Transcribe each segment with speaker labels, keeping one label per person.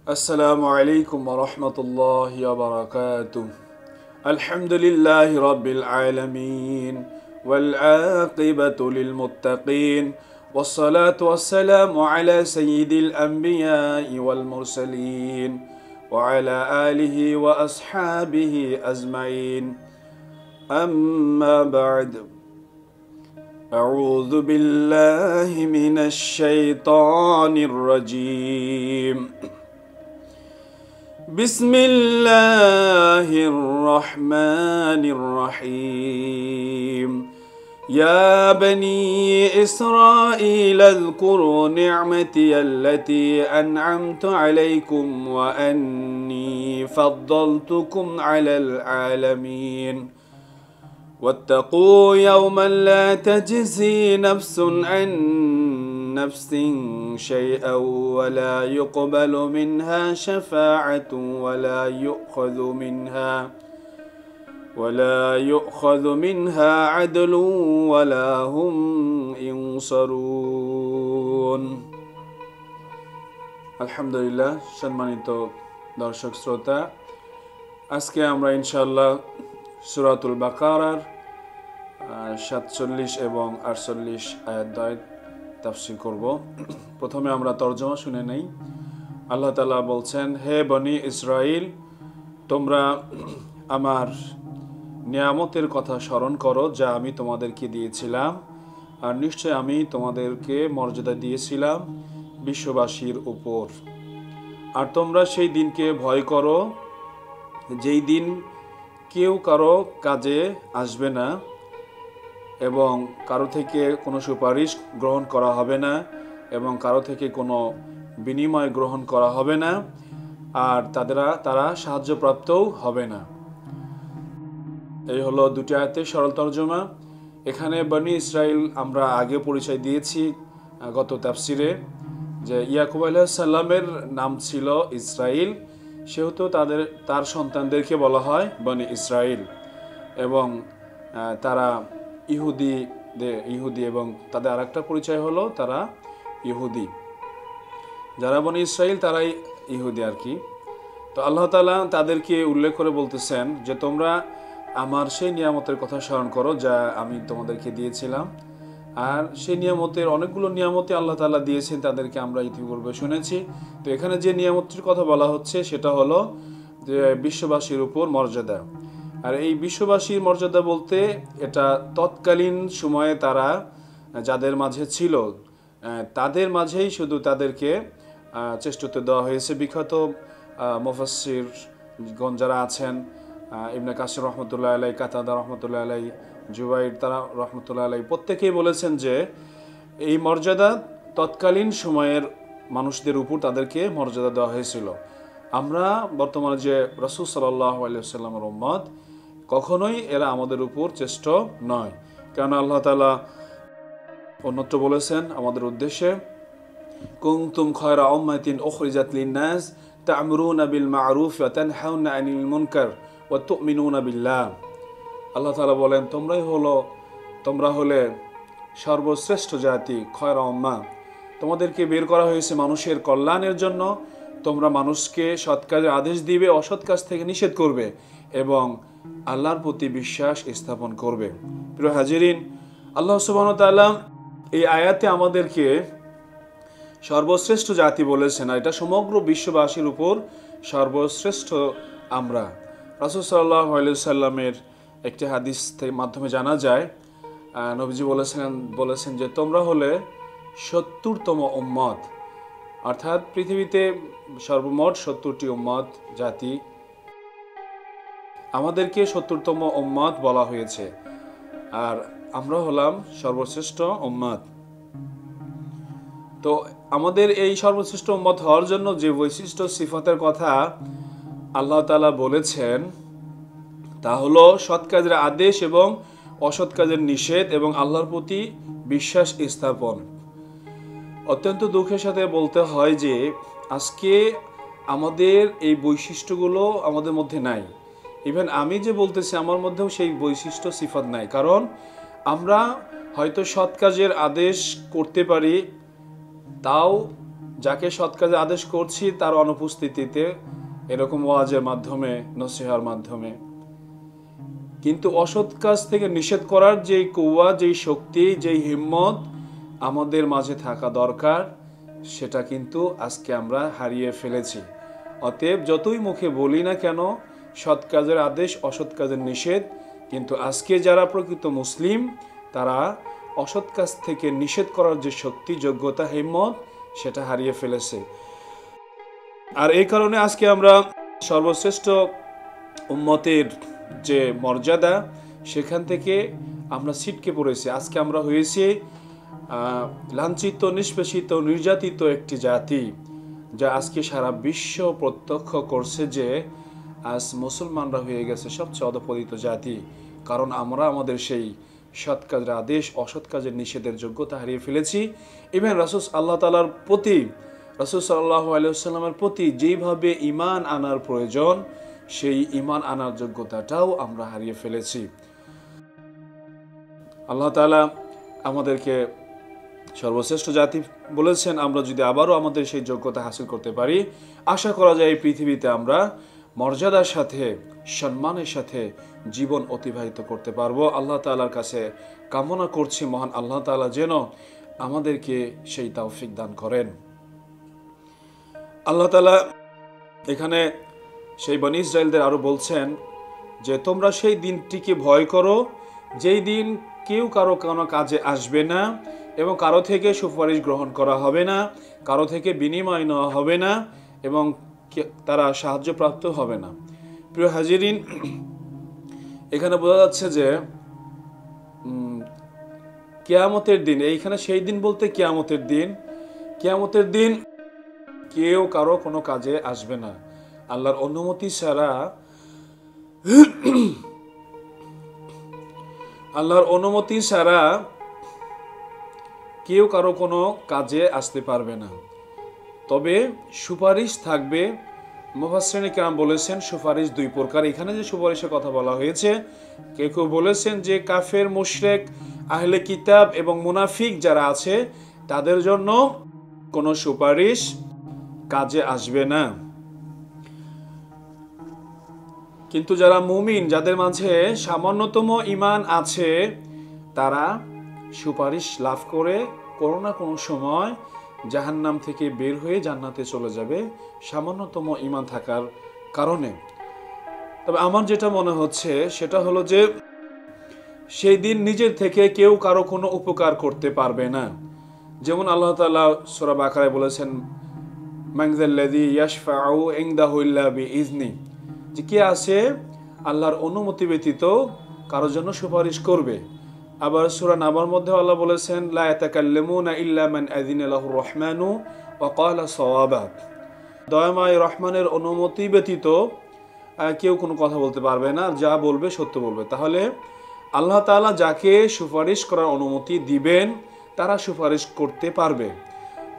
Speaker 1: السلام عليكم ورحمة الله وبركاته. الحمد لله رب العالمين والعاقبة للمتقين والصلاة والسلام على سيد الأنبياء والمرسلين وعلى آله وأصحابه أجمعين. أما بعد، أعوذ بالله من الشيطان الرجيم. بسم الله الرحمن الرحيم. يا بني إسرائيل اذكروا نعمتي التي أنعمت عليكم وأني فضلتكم على العالمين. واتقوا يوما لا تجزي نفس عن نفس شيئا ولا يقبل منها شفاعة ولا يؤخذ منها عدل ولا هم ينصرون. আলহামদুলিল্লাহ, সম্মানিত দর্শক শ্রোতা, আজকে আমরা ইনশাআল্লাহ সূরাতুল বাকারার 47 এবং 48 আয়াত দ্বয় তাফসীর করব। প্রথমে আমরা তরজমা শুনে নেই। আল্লাহ তাআলা বলছেন, হে বনি ইসরাইল, তোমরা আমার নিয়ামতের কথা স্মরণ করো যা আমি তোমাদেরকে দিয়েছিলাম, আর নিশ্চয় আমি তোমাদেরকে মর্যাদা দিয়েছিলাম বিশ্ববাসীর উপর। আর তোমরা সেই দিনকে ভয় করো যেই দিন কেউ কারো কাজে আসবে না এবং কারো থেকে কোনো সুপারিশ গ্রহণ করা হবে না এবং কারো থেকে কোনো বিনিময় গ্রহণ করা হবে না, আর তারা সাহায্যপ্রাপ্তও হবে না। এই হলো দুটি আয়াতের সরল তরজমা। এখানে বনি ইসরাইল আমরা আগে পরিচয় দিয়েছি গত তাফসিরে, যে ইয়াকুব আলাইহিস সালামের নাম ছিল ইসরাইল, সেহেতু তার সন্তানদেরকে বলা হয় বনি ইসরাইল, এবং তারা ইহুদি এবং তাদের আরেকটা পরিচয় হলো তারা ইহুদি। যারা বনি ইসরাইল তারাই ইহুদি আর কি। তো আল্লাহ তাআলা তাদেরকে উল্লেখ করে বলতেছেন যে তোমরা আমার সেই নিয়ামতের কথা স্মরণ করো যা আমি তোমাদেরকে দিয়েছিলাম। আর সেই নিয়ামতের অনেকগুলো নিয়ামতে আল্লাহ তাআলা দিয়েছেন তাদেরকে, আমরা ইতিপূর্বে শুনেছি। তো এখানে যে নিয়ামতটির কথা বলা হচ্ছে সেটা হলো যে বিশ্ববাসীর উপর মর্যাদা। আর এই বিশ্ববাসীর মর্যাদা বলতে এটা তৎকালীন সময়ে তারা যাদের মাঝে ছিল তাদের মাঝেই শুধু তাদেরকে শ্রেষ্ঠত্ব দেওয়া হয়েছে। বিখ্যাত মুফাসসিরগণ যারা আছেন, ইবনে কাসির রহমতুল্লাহ আলাই, কাতাদা রহমতুল্লাহ আলাই, জুবাইর তারা রহমতুল্লাহ আলাই প্রত্যেকেই বলেছেন যে এই মর্যাদা তৎকালীন সময়ের মানুষদের উপর তাদেরকে মর্যাদা দেওয়া হয়েছিল। আমরা বর্তমানে যে রাসূল সাল্লাল্লাহু আলাইহি ওয়াসাল্লামের উম্মত, কখনোই এরা আমাদের উপর শ্রেষ্ঠ নয়। কারণ আল্লাহ তাআলা অন্যত্র বলেছেন আমাদের উদ্দেশ্যে, কুনতুম খায়রা উম্মাতিন উখরিজাত লিন-নাস তা'মুরুনা বিল মা'রুফ ওয়া তানহাউনা আনিল মুনকার ওয়া তু'মিনুনা বিল্লাহ। আল্লাহ তাআলা বলেন, তোমরা হলে সর্বশ্রেষ্ঠ জাতি, খায়রা উম্মাহ। তোমাদেরকে বের করা হয়েছে মানুষের কল্যাণের জন্য। তোমরা মানুষকে সৎ কাজের আদেশ দিবে, অসৎ কাজ থেকে নিষেধ করবে এবং আল্লাহর প্রতি বিশ্বাস স্থাপন করবে। প্রিয় হাজিরিন, আল্লাহ সুবহানাহু ওয়া তাআলা এই আয়াতে আমাদেরকে সর্বশ্রেষ্ঠ জাতি বলেছেন, আর এটা সমগ্র বিশ্ববাসীর উপর সর্বশ্রেষ্ঠ আমরা। রাসূল সাল্লাল্লাহু আলাইহি ওয়াসাল্লামের একটি হাদিসের মাধ্যমে জানা যায়, নবীজি বলেছেন যে তোমরা হলে ৭০তম উম্মত, অর্থাৎ পৃথিবীতে সর্বমোট ৭০টি উম্মত জাতি, আমাদেরকে ৭০তম উম্মত বলা হয়েছে, আর আমরা হলাম সর্বশ্রেষ্ঠ উম্মত। তো আমাদের এই সর্বশ্রেষ্ঠ উম্মত হওয়ার জন্য যে বৈশিষ্ট্য সিফাতের কথা আল্লাহ তাআলা বলেছেন তা হলো সৎ কাজের আদেশ এবং অসৎ কাজের নিষেধ এবং আল্লাহর প্রতি বিশ্বাস স্থাপন। অত্যন্ত দুঃখের সাথে বলতে হয় যে আজকে আমাদের এই বৈশিষ্ট্যগুলো আমাদের মধ্যে নাই। ইভেন আমি যে বলতেছি আমার মধ্যেও সেই বৈশিষ্ট্য সিফাত নাই, কারণ আমরা হয়তো সৎ কাজের আদেশ করতে পারি, তাও যাকে সৎ কাজে আদেশ করছি তার অনুপস্থিতিতে, এরকম ওয়াজের মাধ্যমে, নসিহার মাধ্যমে। কিন্তু অসৎ কাজ থেকে নিষেধ করার যেই কুওয়া, যেই শক্তি, যেই হিম্মত আমাদের মাঝে থাকা দরকার, সেটা কিন্তু আজকে আমরা হারিয়ে ফেলেছি। অতএব যতই মুখে বলি না কেন সৎ কাজের আদেশ, অসৎ কাজের নিষেধ, কিন্তু আজকে যারা প্রকৃত মুসলিম তারা অসৎ কাজ থেকে নিষেধ করার যে শক্তি, যোগ্যতা, হিম্মত সেটা হারিয়ে ফেলেছে। আর এই কারণে আজকে আমরা সর্বশ্রেষ্ঠ উম্মতের যে মর্যাদা, সেখান থেকে আমরা ছিটকে পড়েছি। আজকে আমরা হয়েছি লাঞ্ছিত, নিষ্পেষিত, নির্যাতিত একটি জাতি, যা আজকে সারা বিশ্ব প্রত্যক্ষ করছে যে আজ মুসলমানরা হয়ে গেছে সবচেয়ে অধপতিত জাতি। কারণ আমরা আমাদের সেই সৎ কাজের আদেশ, অসৎ কাজের নিষেধের যোগ্যতা হারিয়ে ফেলেছি। ইভেন রাসূল আল্লাহ তাআলার প্রতি, রাসূল সাল্লাল্লাহু আলাইহি ওয়াসাল্লামের প্রতি যেইভাবে ঈমান আনার প্রয়োজন, সেই ঈমান আনার যোগ্যতাটাও আমরা হারিয়ে ফেলেছি। আল্লাহ তাআলা আমাদেরকে সর্বশ্রেষ্ঠ জাতি বলেছেন। আমরা যদি আবারও আমাদের সেই যোগ্যতা হাসিল করতে পারি, আশা করা যায় এই পৃথিবীতে আমরা মর্যাদার সাথে, সম্মানের সাথে জীবন অতিবাহিত করতে পারবো। আল্লাহ তাআলার কাছে কামনা করছি মহান আল্লাহ তাআলা যেন আমাদেরকে সেই তৌফিক দান করেন। আল্লাহ তাআলা এখানে সেই বনী ইসরাইলদের আরো বলছেন যে তোমরা সেই দিনটিকে ভয় করো যেই দিন কেউ কারো কোনো কাজে আসবে না এবং কারো থেকে সুপারিশ গ্রহণ করা হবে না, কারো থেকে বিনিময় নেওয়া হবে না এবং তারা সাহায্যপ্রাপ্ত হবে না। প্রিয় হাজিরিন, এখানে বোঝা যাচ্ছে যে কিয়ামতের দিন, এইখানে সেই দিন বলতে কিয়ামতের দিন, কিয়ামতের দিন কেউ কারো কোনো কাজে আসবে না। আল্লাহর অনুমতি ছাড়া, আল্লাহর অনুমতি ছাড়া কেউ কারো কোনো কাজে আসতে পারবে না। তবে সুপারিশ থাকবে। মুফাসসিরিন কিরাম বলেছেন সুপারিশ দুই প্রকার। এখানে যে সুপারিশের কথা বলা হয়েছে, কেউ কেউ বলেছেন যে কাফের, মুশরিক, আহলে কিতাব এবং মুনাফিক যারা আছে তাদের জন্য কোনো সুপারিশ কাজে আসবে না। কিন্তু যারা মুমিন, যাদের মাঝে সামান্যতম ঈমান আছে, তারা সুপারিশ লাভ করে কোনো না কোনো সময় জাহান্নাম থেকে বের হয়ে জান্নাতে চলে যাবে সামান্যতম ঈমান থাকার কারণে। তবে আমার যেটা মনে হচ্ছে সেটা হলো যে সেই দিন নিজের থেকে কেউ কারো কোনো উপকার করতে পারবে না। যেমন আল্লাহ তাআলা সূরা বাকারায় বলেছেন, মান যাল্লাযী ইয়াশফাউ ইনদাহু ইল্লা বিইজনি, যে কে আছে আল্লাহর অনুমতি ব্যতীত কারোর জন্য সুপারিশ করবে। আবার সূরা নাবার মধ্যে আল্লাহ বলেছেন, লা ইয়াতাকাল্লামুনা ইল্লা মান আযিনা লাহুর রহমানু ওয়া ক্বালা সাওয়াবা, দয়াময় রহমানের অনুমতি ব্যতীত কেউ কোনো কথা বলতে পারবে না, যা বলবে সত্য বলবে। তাহলে আল্লাহ তাআলা যাকে সুপারিশ করার অনুমতি দিবেন তারা সুপারিশ করতে পারবে,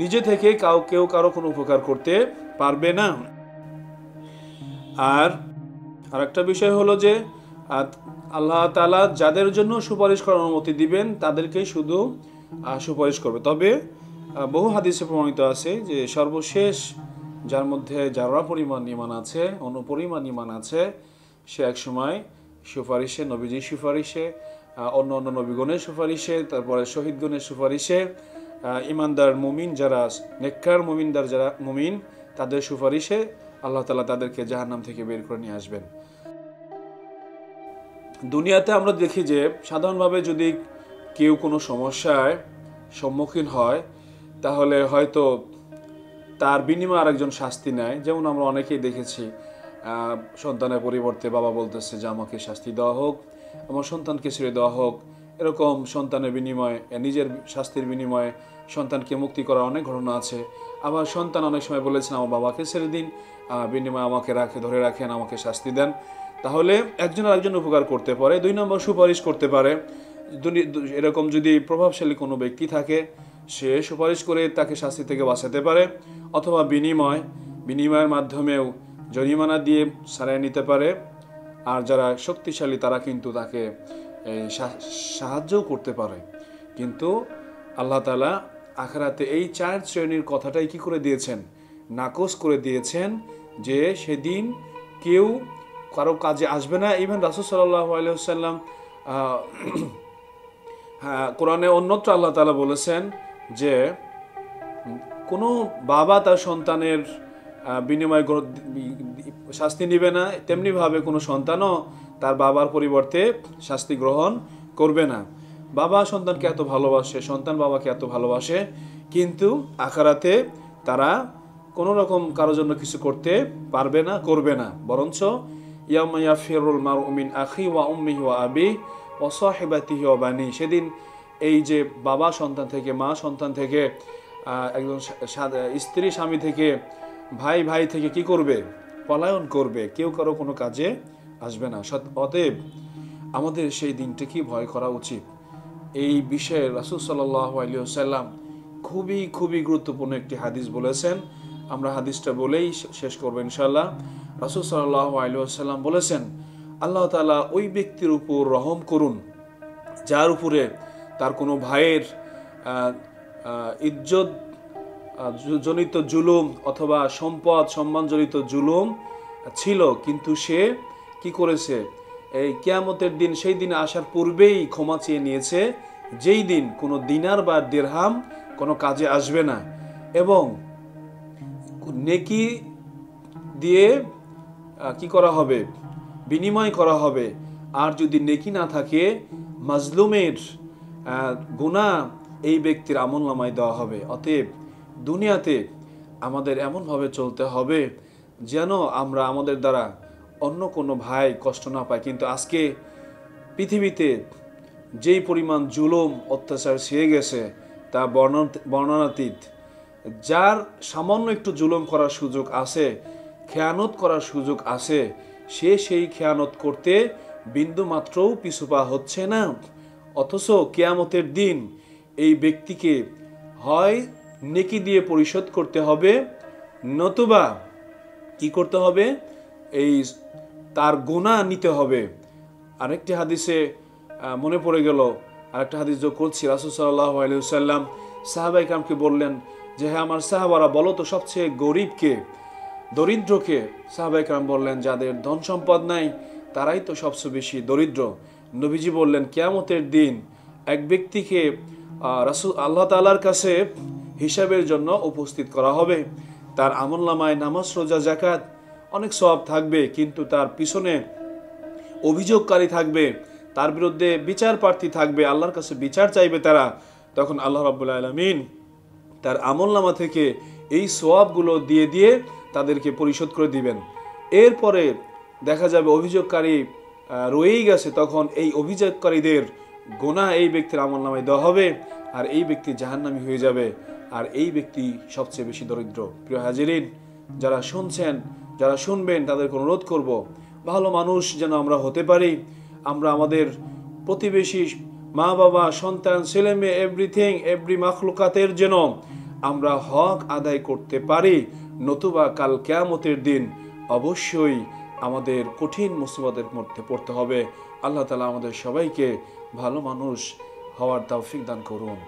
Speaker 1: নিজে থেকে কেউ কারো কোনো উপকার করতে পারবে না। আর আরেকটা বিষয় হলো যে আল্লাহ তাআলা যাদের জন্য সুপারিশ করার অনুমতি দিবেন তাদেরকেই শুধু সুপারিশ করবে। তবে বহু হাদিসে প্রমাণিত আছে যে সর্বশেষ যার মধ্যে যারা পরিমাণ ঈমান আছে, অনুপরিমাণ ঈমান আছে, সে এক সময় সুপারিশে, নবীজির সুপারিশে, অন্য অন্য নবীগণের সুপারিশে, তারপরে শহীদগণের সুপারিশে, ঈমানদার মুমিন যারা, নেককার মুমিনদার যারা মুমিন, তাদের সুপারিশে আল্লাহ তাআলা তাদেরকে জাহান্নাম থেকে বের করে নিয়ে আসবেন। দুনিয়াতে আমরা দেখি যে সাধারণভাবে যদি কেউ কোনো সমস্যায় সম্মুখীন হয় তাহলে হয়তো তার বিনিময়ে আরেকজন শাস্তি নেয়। যেমন আমরা অনেকেই দেখেছি সন্তানের পরিবর্তে বাবা বলতেছে যে আমাকে শাস্তি দেওয়া হোক, আমার সন্তানকে ছেড়ে দেওয়া হোক। এরকম সন্তানের বিনিময়ে, নিজের শাস্তির বিনিময়ে সন্তানকে মুক্তি করার অনেক ঘটনা আছে। আবার সন্তান অনেক সময় বলেছেন আমার বাবাকে ছেড়ে দিন, বিনিময়ে আমাকে ধরে রাখেন, আমাকে শাস্তি দেন। তাহলে একজন আরেকজন উপকার করতে পারে। দুই নম্বর, সুপারিশ করতে পারে। এরকম যদি প্রভাবশালী কোনো ব্যক্তি থাকে, সে সুপারিশ করে তাকে শাস্তি থেকে বাঁচাতে পারে, অথবা বিনিময়ের মাধ্যমেও জরিমানা দিয়ে সারিয়ে নিতে পারে। আর যারা শক্তিশালী তারা কিন্তু তাকে সাহায্যও করতে পারে। কিন্তু আল্লাহ তাআলা আখিরাতে এই 4 শ্রেণীর কথাটাই কি করে দিয়েছেন, নাকচ করে দিয়েছেন, যে সেদিন কেউ কারো কাজে আসবে না। ইভেন রাসূল সাল্লাল্লাহু আলাইহি ওয়াসাল্লাম কোরআনে অন্যত্র আল্লাহ তাআলা বলেছেন যে কোনো বাবা তার সন্তানের বিনিময় শাস্তি নিবে না, তেমনিভাবে কোনো সন্তানও তার বাবার পরিবর্তে শাস্তি গ্রহণ করবে না। বাবা সন্তানকে এত ভালোবাসে, সন্তান বাবাকে এত ভালোবাসে, কিন্তু আখিরাতে তারা কোনো রকম কারোর জন্য কিছু করতে পারবে না, করবে না। বরঞ্চ ইয়াউমা ইয়াফিরুল মারউ মিন আখি ওয়া উম্মিহি ওয়া আবিহি ওয়া সাহিবাতিহি ওয়া বানি, সেদিন এই যে বাবা সন্তান থেকে, মা সন্তান থেকে, একজন স্ত্রী স্বামী থেকে, ভাই ভাই থেকে কি করবে, পলায়ন করবে, কেউ কারো কোনো কাজে আসবে না। অতএব আমাদের সেই দিনটা কি ভয় করা উচিত। এই বিষয়ে রাসূল সাল্লাল্লাহু আলাইহি ওয়াসাল্লাম খুবই খুবই গুরুত্বপূর্ণ একটি হাদিস বলেছেন। আমরা হাদিসটা বলেই শেষ করব ইনশাআল্লাহ। রাসূল সাল্লাল্লাহু আলাইহি ওয়াসাল্লাম বলেছেন, আল্লাহ তাআলা ওই ব্যক্তির উপর রহম করুন যার উপরে তার কোনো ভাইয়ের ইজ্জত জনিত জুলুম অথবা সম্পদ সম্মানজনিত জুলুম ছিল, কিন্তু সে কি করেছে, এই কিয়ামতের দিন, সেই দিনে আসার পূর্বেই ক্ষমা চেয়ে নিয়েছে, যেই দিন কোনো দিনার বা দিরহাম কোনো কাজে আসবে না, এবং নেকি দিয়ে কি করা হবে, বিনিময় করা হবে। আর যদি নেকি না থাকে, মাজলুমের গুনাহ এই ব্যক্তির আমলনামায় দেওয়া হবে। অতএব দুনিয়াতে আমাদের এমনভাবে চলতে হবে যেন আমরা আমাদের দ্বারা অন্য কোনো ভাই কষ্ট না পায়। কিন্তু আজকে পৃথিবীতে যেই পরিমাণ জুলুম অত্যাচার ছেয়ে গেছে তা বর্ণনাতীত। যার সামান্য একটু জুলুম করার সুযোগ আছে, খেয়ানত করার সুযোগ আছে, সে সেই খেয়ানত করতে বিন্দু মাত্রও পিছুপা হচ্ছে না। অথচ কিয়ামতের দিন এই ব্যক্তিকে হয় নেকি দিয়ে পরিশোধ করতে হবে, নতুবা কি করতে হবে, এই তার গুনাহ নিতে হবে। আরেকটি হাদিসে মনে পড়ে গেল, আরেকটা হাদিস যোগ করছি, রাসূল সাল্লাল্লাহু আলাইহি ওয়াসাল্লাম সাহাবায়ে কেরামকে বললেন যে, হ্যাঁ আমার সাহাবারা, বলো তো সবচেয়ে গরিবকে, দরিদ্রকে? সাহাবায়ে কেরাম বললেন, যাদের ধন সম্পদ নাই তারাই তো সবচেয়ে বেশি দরিদ্র। নবীজি বললেন, কিয়ামতের দিন এক ব্যক্তিকে রাসূল আল্লাহ তাআলার কাছে হিসাবের জন্য উপস্থিত করা হবে। তার আমলনামায় নামাজ, রোজা, যাকাত অনেক সওয়াব থাকবে, কিন্তু তার পিছনে অভিযোগকারী থাকবে, তার বিরুদ্ধে বিচার প্রার্থী থাকবে, আল্লাহর কাছে বিচার চাইবে তারা। তখন আল্লাহ রাব্বুল আলামিন তার আমলনামা থেকে এই সওয়াবগুলো দিয়ে দিয়ে তাদেরকে পরিশোধ করে দিবেন। এরপরে দেখা যাবে অভিযোগকারী রয়েই গেছে, তখন এই অভিযোগকারীদের গুনাহ এই ব্যক্তির আমলনামায় দেওয়া হবে, আর এই ব্যক্তি জাহান্নামী হয়ে যাবে, আর এই ব্যক্তি সবচেয়ে বেশি দরিদ্র। প্রিয় হাজিরিন, যারা শুনছেন, যারা শুনবেন, তাদেরকে অনুরোধ করব, ভালো মানুষ যেন আমরা হতে পারি। আমরা আমাদের প্রতিবেশী, মা বাবা, সন্তান, ছেলে মেয়ে, এভরিথিং, এভরি মাখলুকাতের যেন আমরা হক আদায় করতে পারি, নতুবা কাল কিয়ামতের দিন অবশ্যই আমাদের কঠিন মুসিবতের মধ্যে পড়তে হবে। আল্লাহ তাআলা আমাদের সবাইকে ভালো মানুষ হওয়ার তৌফিক দান করুন।